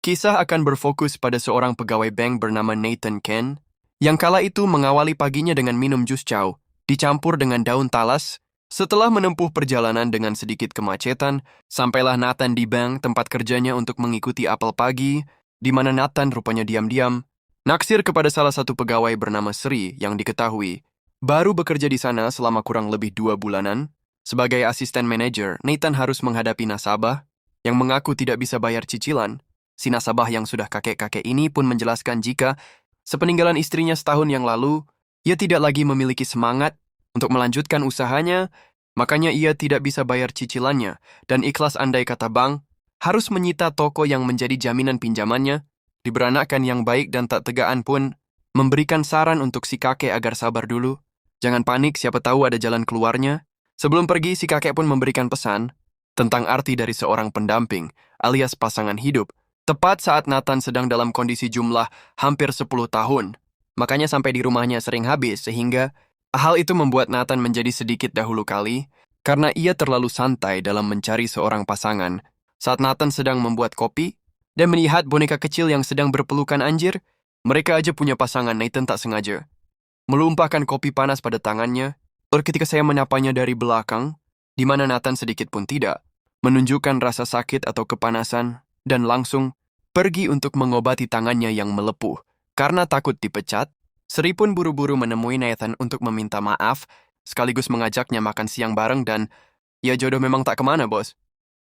Kisah akan berfokus pada seorang pegawai bank bernama Nathan Ken, yang kala itu mengawali paginya dengan minum jus chow, dicampur dengan daun talas. Setelah menempuh perjalanan dengan sedikit kemacetan, sampailah Nathan di bank tempat kerjanya untuk mengikuti apel pagi, di mana Nathan rupanya diam-diam naksir kepada salah satu pegawai bernama Sri yang diketahui baru bekerja di sana selama kurang lebih 2 bulanan. Sebagai asisten manajer, Nathan harus menghadapi nasabah yang mengaku tidak bisa bayar cicilan. Si nasabah yang sudah kakek-kakek ini pun menjelaskan jika sepeninggalan istrinya setahun yang lalu, ia tidak lagi memiliki semangat untuk melanjutkan usahanya, makanya ia tidak bisa bayar cicilannya, dan ikhlas andai kata bank harus menyita toko yang menjadi jaminan pinjamannya. Diberanakan yang baik dan tak tegaan pun memberikan saran untuk si kakek agar sabar dulu. Jangan panik, siapa tahu ada jalan keluarnya. Sebelum pergi, si kakek pun memberikan pesan tentang arti dari seorang pendamping, alias pasangan hidup, tepat saat Nathan sedang dalam kondisi jumlah hampir 10 tahun. Makanya sampai di rumahnya sering habis, sehingga hal itu membuat Nathan menjadi sedikit dahulu kali, karena ia terlalu santai dalam mencari seorang pasangan. Saat Nathan sedang membuat kopi, dan melihat boneka kecil yang sedang berpelukan anjir, mereka aja punya pasangan. Nathan tak sengaja melumpahkan kopi panas pada tangannya, ketika saya menyapanya dari belakang, di mana Nathan sedikit pun tidak menunjukkan rasa sakit atau kepanasan, dan langsung pergi untuk mengobati tangannya yang melepuh. Karena takut dipecat, Sri pun buru-buru menemui Nathan untuk meminta maaf, sekaligus mengajaknya makan siang bareng dan, ya jodoh memang tak kemana, bos.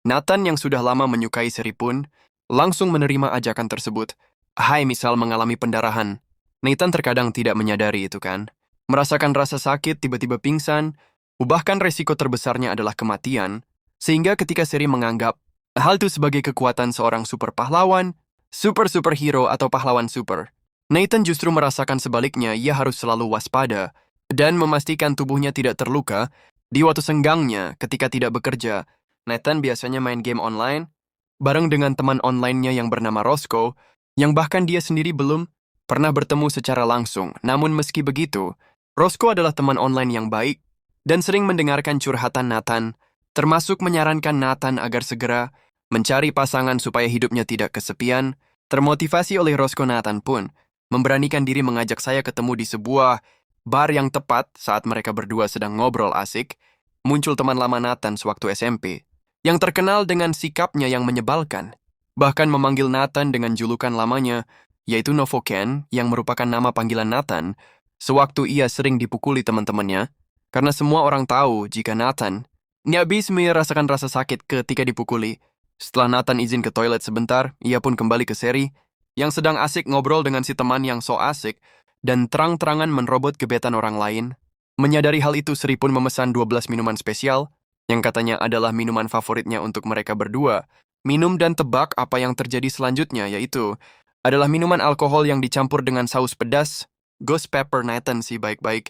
Nathan yang sudah lama menyukai Sri pun langsung menerima ajakan tersebut. Hai, misal mengalami pendarahan. Nathan terkadang tidak menyadari itu kan. Merasakan rasa sakit, tiba-tiba pingsan, bahkan resiko terbesarnya adalah kematian, sehingga ketika Sri menganggap hal itu sebagai kekuatan seorang super pahlawan, superhero atau pahlawan super, Nathan justru merasakan sebaliknya. Ia harus selalu waspada dan memastikan tubuhnya tidak terluka. Di waktu senggangnya ketika tidak bekerja, Nathan biasanya main game online bareng dengan teman online-nya yang bernama Roscoe, yang bahkan dia sendiri belum pernah bertemu secara langsung. Namun meski begitu, Roscoe adalah teman online yang baik dan sering mendengarkan curhatan Nathan, termasuk menyarankan Nathan agar segera mencari pasangan supaya hidupnya tidak kesepian. Termotivasi oleh Roscoe, Nathan pun memberanikan diri mengajak saya ketemu di sebuah bar yang tepat saat mereka berdua sedang ngobrol asik. Muncul teman lama Nathan sewaktu SMP, yang terkenal dengan sikapnya yang menyebalkan, bahkan memanggil Nathan dengan julukan lamanya, yaitu Novoken, yang merupakan nama panggilan Nathan, sewaktu ia sering dipukuli teman-temannya, karena semua orang tahu jika Nathan habis merasakan rasa sakit ketika dipukuli. Setelah Nathan izin ke toilet sebentar, ia pun kembali ke Sri, yang sedang asik ngobrol dengan si teman yang so asik, dan terang-terangan menerobot gebetan orang lain. Menyadari hal itu, Sri pun memesan 12 minuman spesial, yang katanya adalah minuman favoritnya untuk mereka berdua. Minum dan tebak apa yang terjadi selanjutnya, yaitu adalah minuman alkohol yang dicampur dengan saus pedas. Ghost pepper. Nathan sih baik-baik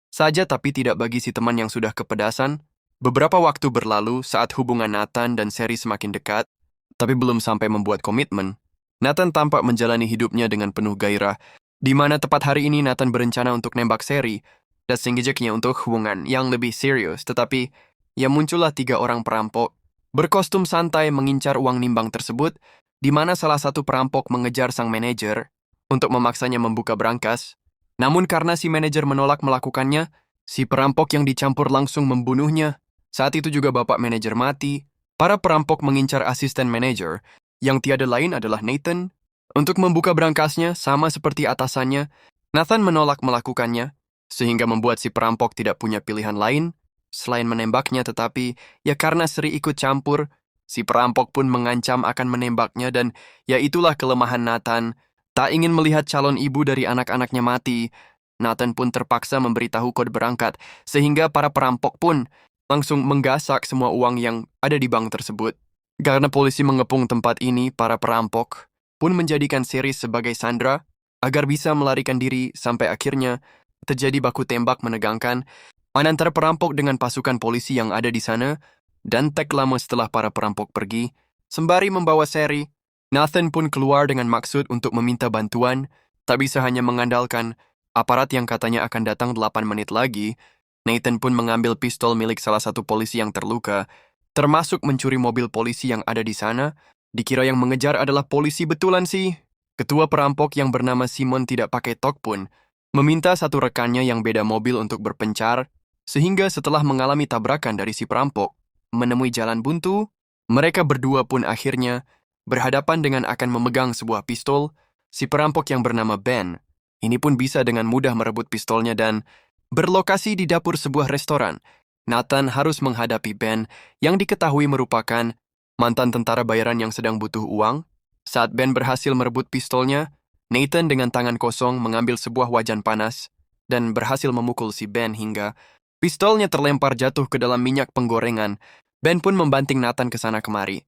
saja, tapi tidak bagi si teman yang sudah kepedasan. Beberapa waktu berlalu saat hubungan Nathan dan Sri semakin dekat, tapi belum sampai membuat komitmen. Nathan tampak menjalani hidupnya dengan penuh gairah, di mana tepat hari ini Nathan berencana untuk nembak Sri dan sengajaknya untuk hubungan yang lebih serius. Tetapi ya muncullah 3 orang perampok berkostum santai mengincar uang nimbang tersebut, di mana salah satu perampok mengejar sang manajer untuk memaksanya membuka brankas. Namun karena si manajer menolak melakukannya, si perampok yang dicampur langsung membunuhnya. Saat itu juga bapak manajer mati. Para perampok mengincar asisten manajer, yang tiada lain adalah Nathan, untuk membuka brankasnya. Sama seperti atasannya, Nathan menolak melakukannya, sehingga membuat si perampok tidak punya pilihan lain selain menembaknya. Tetapi ya karena Sri ikut campur, si perampok pun mengancam akan menembaknya, dan ya itulah kelemahan Nathan. Tak ingin melihat calon ibu dari anak-anaknya mati, Nathan pun terpaksa memberitahu kode berangkat, sehingga para perampok pun langsung menggasak semua uang yang ada di bank tersebut. Karena polisi mengepung tempat ini, para perampok pun menjadikan Sri sebagai sandera agar bisa melarikan diri, sampai akhirnya terjadi baku tembak menegangkan antara perampok dengan pasukan polisi yang ada di sana. Dan tak lama setelah para perampok pergi, sembari membawa Sri, Nathan pun keluar dengan maksud untuk meminta bantuan. Tak bisa hanya mengandalkan aparat yang katanya akan datang 8 menit lagi. Nathan pun mengambil pistol milik salah satu polisi yang terluka, termasuk mencuri mobil polisi yang ada di sana, Dikira yang mengejar adalah polisi betulan sih. Ketua perampok yang bernama Simon tidak pakai tok pun meminta satu rekannya yang beda mobil untuk berpencar, sehingga setelah mengalami tabrakan dari si perampok, menemui jalan buntu, mereka berdua pun akhirnya berhadapan dengan akan memegang sebuah pistol. Si perampok yang bernama Ben ini pun bisa dengan mudah merebut pistolnya dan berlokasi di dapur sebuah restoran. Nathan harus menghadapi Ben yang diketahui merupakan mantan tentara bayaran yang sedang butuh uang. Saat Ben berhasil merebut pistolnya, Nathan dengan tangan kosong mengambil sebuah wajan panas dan berhasil memukul si Ben hingga pistolnya terlempar jatuh ke dalam minyak penggorengan. Ben pun membanting Nathan ke sana kemari,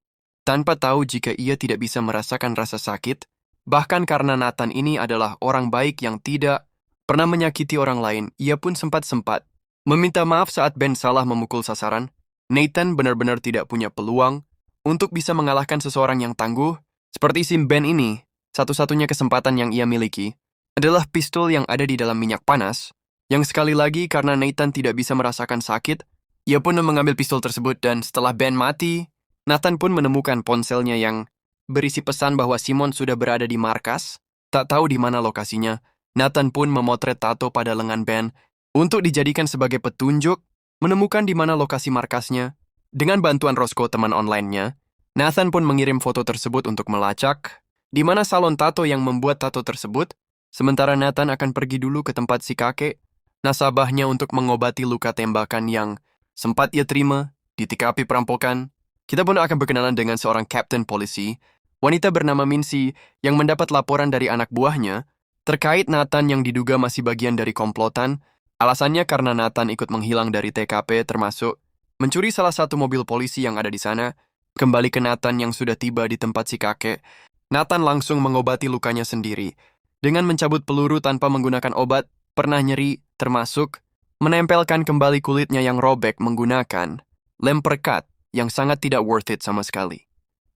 tanpa tahu jika ia tidak bisa merasakan rasa sakit, bahkan karena Nathan ini adalah orang baik yang tidak pernah menyakiti orang lain. Ia pun sempat-sempat meminta maaf saat Ben salah memukul sasaran. Nathan benar-benar tidak punya peluang untuk bisa mengalahkan seseorang yang tangguh seperti si Ben ini. Satu-satunya kesempatan yang ia miliki adalah pistol yang ada di dalam minyak panas, yang sekali lagi karena Nathan tidak bisa merasakan sakit, ia pun mengambil pistol tersebut dan setelah Ben mati, Nathan pun menemukan ponselnya yang berisi pesan bahwa Simon sudah berada di markas. Tak tahu di mana lokasinya, Nathan pun memotret tato pada lengan Ben untuk dijadikan sebagai petunjuk menemukan di mana lokasi markasnya. Dengan bantuan Roscoe teman online-nya, Nathan pun mengirim foto tersebut untuk melacak di mana salon tato yang membuat tato tersebut, sementara Nathan akan pergi dulu ke tempat si kakek nasabahnya untuk mengobati luka tembakan yang sempat ia terima di TKP perampokan. Kita pun akan berkenalan dengan seorang kapten polisi, wanita bernama Mincy, yang mendapat laporan dari anak buahnya terkait Nathan yang diduga masih bagian dari komplotan. Alasannya karena Nathan ikut menghilang dari TKP termasuk mencuri salah satu mobil polisi yang ada di sana. Kembali ke Nathan yang sudah tiba di tempat si kakek, Nathan langsung mengobati lukanya sendiri dengan mencabut peluru tanpa menggunakan obat, pernah nyeri, termasuk menempelkan kembali kulitnya yang robek menggunakan lem perekat yang sangat tidak worth it sama sekali.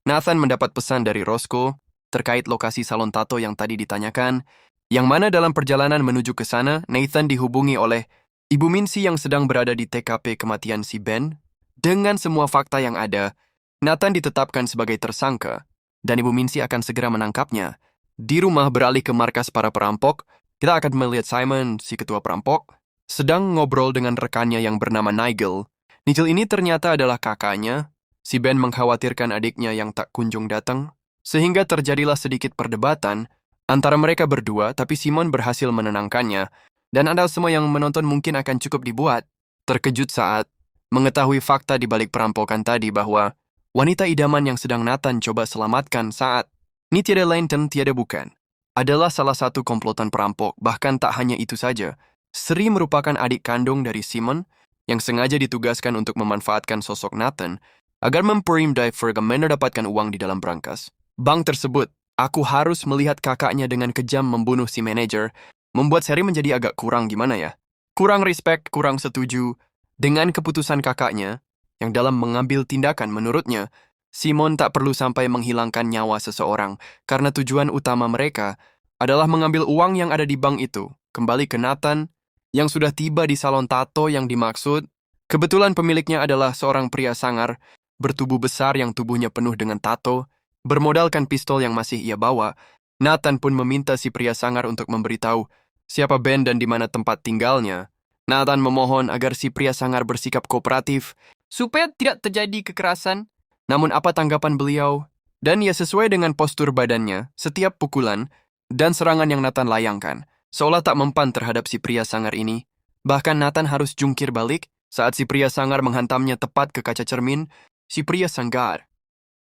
Nathan mendapat pesan dari Roscoe terkait lokasi salon tato yang tadi ditanyakan, yang mana dalam perjalanan menuju ke sana, Nathan dihubungi oleh Ibu Mincy yang sedang berada di TKP kematian si Ben. Dengan semua fakta yang ada, Nathan ditetapkan sebagai tersangka, dan Ibu Mincy akan segera menangkapnya. Di rumah beralih ke markas para perampok, kita akan melihat Simon, si ketua perampok, sedang ngobrol dengan rekannya yang bernama Nigel. Nigel ini ternyata adalah kakaknya. Si Ben mengkhawatirkan adiknya yang tak kunjung datang, sehingga terjadilah sedikit perdebatan antara mereka berdua, tapi Simon berhasil menenangkannya, dan Anda semua yang menonton mungkin akan cukup dibuat terkejut saat mengetahui fakta di balik perampokan tadi bahwa wanita idaman yang sedang Nathan coba selamatkan saat ini tiada lain dan tiada bukan adalah salah satu komplotan perampok. Bahkan tak hanya itu saja, Sri merupakan adik kandung dari Simon yang sengaja ditugaskan untuk memanfaatkan sosok Nathan agar memperindai Fergus mendapatkan uang di dalam brankas bank tersebut. Aku harus melihat kakaknya dengan kejam membunuh si manajer, membuat Sri menjadi agak kurang gimana ya. Kurang respect, kurang setuju dengan keputusan kakaknya yang dalam mengambil tindakan. Menurutnya, Simon tak perlu sampai menghilangkan nyawa seseorang karena tujuan utama mereka adalah mengambil uang yang ada di bank itu. Kembali ke Nathan yang sudah tiba di salon tato yang dimaksud. Kebetulan pemiliknya adalah seorang pria sangar, bertubuh besar yang tubuhnya penuh dengan tato. Bermodalkan pistol yang masih ia bawa, Nathan pun meminta si pria sangar untuk memberitahu siapa Ben dan di mana tempat tinggalnya. Nathan memohon agar si pria sangar bersikap kooperatif supaya tidak terjadi kekerasan. Namun apa tanggapan beliau? Dan ia sesuai dengan postur badannya, setiap pukulan dan serangan yang Nathan layangkan, seolah tak mempan terhadap si pria sangar ini. Bahkan Nathan harus jungkir balik saat si pria sangar menghantamnya tepat ke kaca cermin. Si pria sangar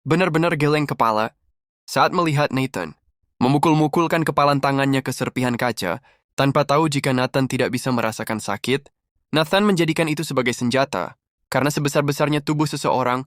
benar-benar geleng kepala saat melihat Nathan memukul-mukulkan kepalan tangannya ke serpihan kaca, tanpa tahu jika Nathan tidak bisa merasakan sakit. Nathan menjadikan itu sebagai senjata, karena sebesar-besarnya tubuh seseorang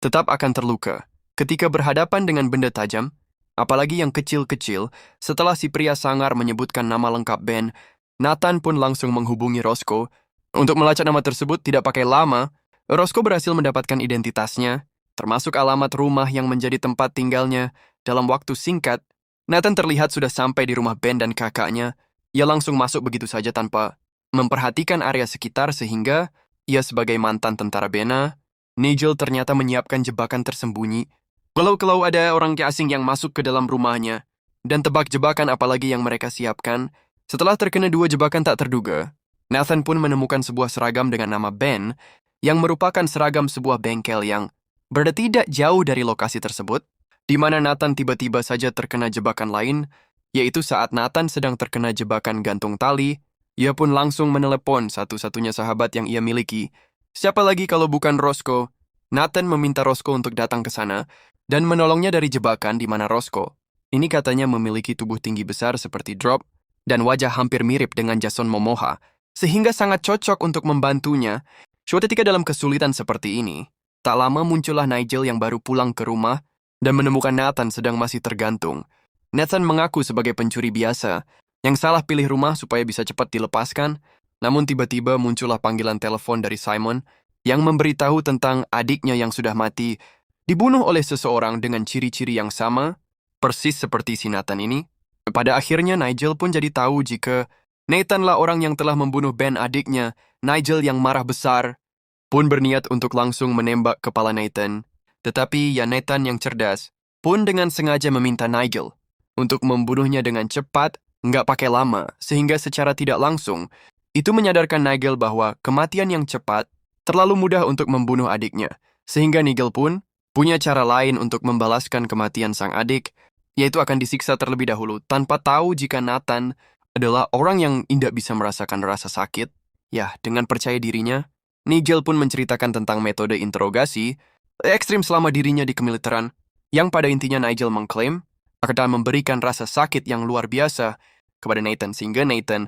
tetap akan terluka ketika berhadapan dengan benda tajam, apalagi yang kecil-kecil. Setelah si pria sangar menyebutkan nama lengkap Ben, Nathan pun langsung menghubungi Roscoe untuk melacak nama tersebut. Tidak pakai lama, Roscoe berhasil mendapatkan identitasnya, termasuk alamat rumah yang menjadi tempat tinggalnya. Dalam waktu singkat, Nathan terlihat sudah sampai di rumah Ben dan kakaknya. Ia langsung masuk begitu saja tanpa memperhatikan area sekitar sehingga ia sebagai mantan tentara Bena, Nigel ternyata menyiapkan jebakan tersembunyi Kalau ada orang asing yang masuk ke dalam rumahnya, dan tebak jebakan apalagi yang mereka siapkan, setelah terkena dua jebakan tak terduga, Nathan pun menemukan sebuah seragam dengan nama Ben, yang merupakan seragam sebuah bengkel yang berada tidak jauh dari lokasi tersebut, di mana Nathan tiba-tiba saja terkena jebakan lain, yaitu saat Nathan sedang terkena jebakan gantung tali, ia pun langsung menelepon satu-satunya sahabat yang ia miliki. Siapa lagi kalau bukan Roscoe? Nathan meminta Roscoe untuk datang ke sana, dan menolongnya dari jebakan di mana Roscoe. Ini katanya memiliki tubuh tinggi besar seperti Drop dan wajah hampir mirip dengan Jason Momoa, sehingga sangat cocok untuk membantunya. Suatu ketika dalam kesulitan seperti ini, tak lama muncullah Nigel yang baru pulang ke rumah dan menemukan Nathan sedang masih tergantung. Nathan mengaku sebagai pencuri biasa yang salah pilih rumah supaya bisa cepat dilepaskan, namun tiba-tiba muncullah panggilan telepon dari Simon yang memberitahu tentang adiknya yang sudah mati dibunuh oleh seseorang dengan ciri-ciri yang sama, persis seperti si Nathan ini. Pada akhirnya Nigel pun jadi tahu jika Nathanlah orang yang telah membunuh Ben adiknya. Nigel yang marah besar pun berniat untuk langsung menembak kepala Nathan. Tetapi ya Nathan yang cerdas pun dengan sengaja meminta Nigel untuk membunuhnya dengan cepat, nggak pakai lama, sehingga secara tidak langsung, itu menyadarkan Nigel bahwa kematian yang cepat terlalu mudah untuk membunuh adiknya. Sehingga Nigel pun punya cara lain untuk membalaskan kematian sang adik, yaitu akan disiksa terlebih dahulu tanpa tahu jika Nathan adalah orang yang tidak bisa merasakan rasa sakit. Ya, dengan percaya dirinya, Nigel pun menceritakan tentang metode interogasi ekstrim selama dirinya di kemiliteran, yang pada intinya Nigel mengklaim akan memberikan rasa sakit yang luar biasa kepada Nathan, sehingga Nathan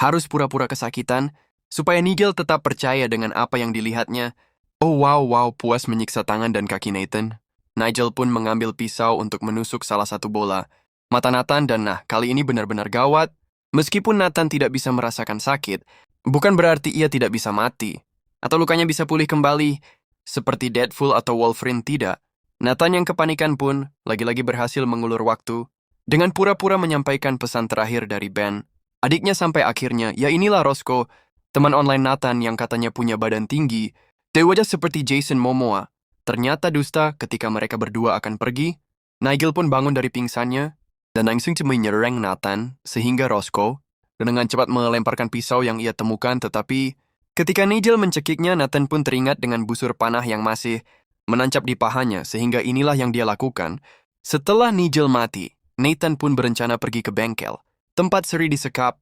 harus pura-pura kesakitan supaya Nigel tetap percaya dengan apa yang dilihatnya. Oh wow, puas menyiksa tangan dan kaki Nathan. Nigel pun mengambil pisau untuk menusuk salah satu bola mata Nathan dan kali ini benar-benar gawat. Meskipun Nathan tidak bisa merasakan sakit, bukan berarti ia tidak bisa mati. Atau lukanya bisa pulih kembali, seperti Deadpool atau Wolverine tidak. Nathan yang kepanikan pun lagi-lagi berhasil mengulur waktu dengan pura-pura menyampaikan pesan terakhir dari Ben. Adiknya sampai akhirnya, ya inilah Roscoe, teman online Nathan yang katanya punya badan tinggi, wajah seperti Jason Momoa. Ternyata dusta ketika mereka berdua akan pergi. Nigel pun bangun dari pingsannya dan langsung menyerang Nathan sehingga Roscoe dengan cepat melemparkan pisau yang ia temukan, tetapi ketika Nigel mencekiknya, Nathan pun teringat dengan busur panah yang masih menancap di pahanya, sehingga inilah yang dia lakukan. Setelah Nigel mati, Nathan pun berencana pergi ke bengkel, tempat Seri disekap.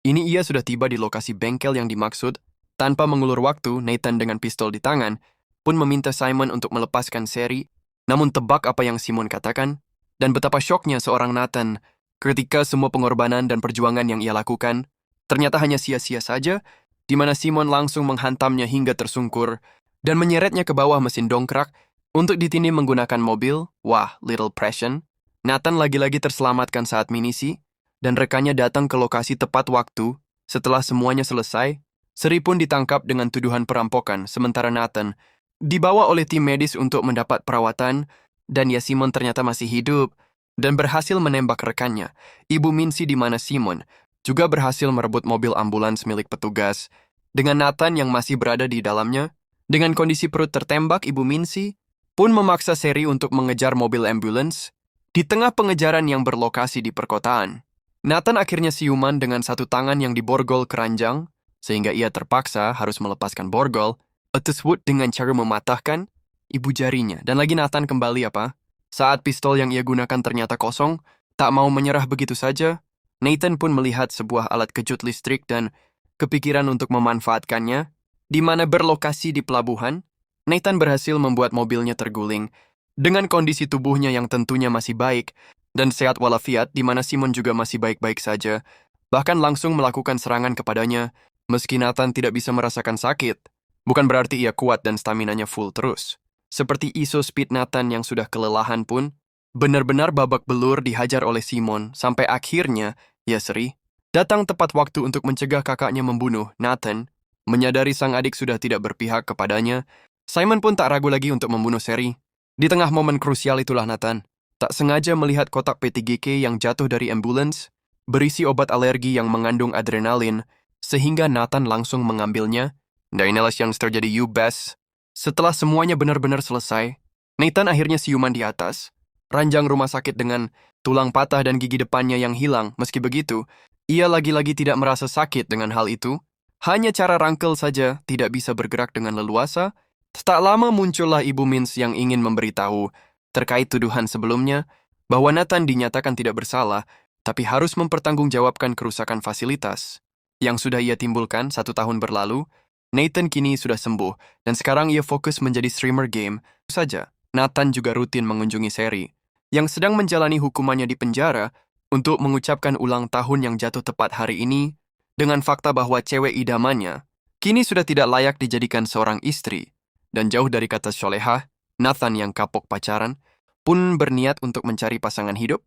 Ini ia sudah tiba di lokasi bengkel yang dimaksud. Tanpa mengulur waktu, Nathan dengan pistol di tangan pun meminta Simon untuk melepaskan Seri. Namun tebak apa yang Simon katakan, dan betapa syoknya seorang Nathan ketika semua pengorbanan dan perjuangan yang ia lakukan ternyata hanya sia-sia saja, di mana Simon langsung menghantamnya hingga tersungkur dan menyeretnya ke bawah mesin dongkrak untuk ditindih menggunakan mobil. Wah, little pression. Nathan lagi-lagi terselamatkan saat minisi, dan rekannya datang ke lokasi tepat waktu. Setelah semuanya selesai, Seri pun ditangkap dengan tuduhan perampokan, sementara Nathan dibawa oleh tim medis untuk mendapat perawatan, dan ya Simon ternyata masih hidup dan berhasil menembak rekannya, Ibu Mincy, di mana Simon juga berhasil merebut mobil ambulans milik petugas. Dengan Nathan yang masih berada di dalamnya, dengan kondisi perut tertembak, Ibu Mincy pun memaksa Seri untuk mengejar mobil ambulans di tengah pengejaran yang berlokasi di perkotaan. Nathan akhirnya siuman dengan satu tangan yang diborgol keranjang, sehingga ia terpaksa harus melepaskan borgol tersebut dengan cara mematahkan ibu jarinya. Dan lagi Nathan kembali saat pistol yang ia gunakan ternyata kosong, tak mau menyerah begitu saja. Nathan pun melihat sebuah alat kejut listrik dan kepikiran untuk memanfaatkannya, di mana berlokasi di pelabuhan. Nathan berhasil membuat mobilnya terguling dengan kondisi tubuhnya yang tentunya masih baik dan sehat walafiat, di mana Simon juga masih baik-baik saja, bahkan langsung melakukan serangan kepadanya. Meski Nathan tidak bisa merasakan sakit, bukan berarti ia kuat dan staminanya full terus. Seperti iso speed Nathan yang sudah kelelahan pun, benar-benar babak belur dihajar oleh Simon, sampai akhirnya, ya Seri, datang tepat waktu untuk mencegah kakaknya membunuh Nathan. Menyadari sang adik sudah tidak berpihak kepadanya, Simon pun tak ragu lagi untuk membunuh Seri. Di tengah momen krusial itulah Nathan tak sengaja melihat kotak P3K yang jatuh dari ambulans, berisi obat alergi yang mengandung adrenalin, sehingga Nathan langsung mengambilnya. Dan inilah yang terjadi. Setelah semuanya benar-benar selesai, Nathan akhirnya siuman di atas, ranjang rumah sakit dengan tulang patah dan gigi depannya yang hilang. Meski begitu, ia lagi-lagi tidak merasa sakit dengan hal itu. Hanya cara rangkel saja tidak bisa bergerak dengan leluasa. Tak lama muncullah Ibu Mins yang ingin memberitahu terkait tuduhan sebelumnya bahwa Nathan dinyatakan tidak bersalah, tapi harus mempertanggungjawabkan kerusakan fasilitas yang sudah ia timbulkan 1 tahun berlalu. Nathan kini sudah sembuh, dan sekarang ia fokus menjadi streamer game saja. Nathan juga rutin mengunjungi Seri, yang sedang menjalani hukumannya di penjara, untuk mengucapkan ulang tahun yang jatuh tepat hari ini, dengan fakta bahwa cewek idamannya kini sudah tidak layak dijadikan seorang istri. Dan jauh dari kata solehah, Nathan yang kapok pacaran pun berniat untuk mencari pasangan hidup.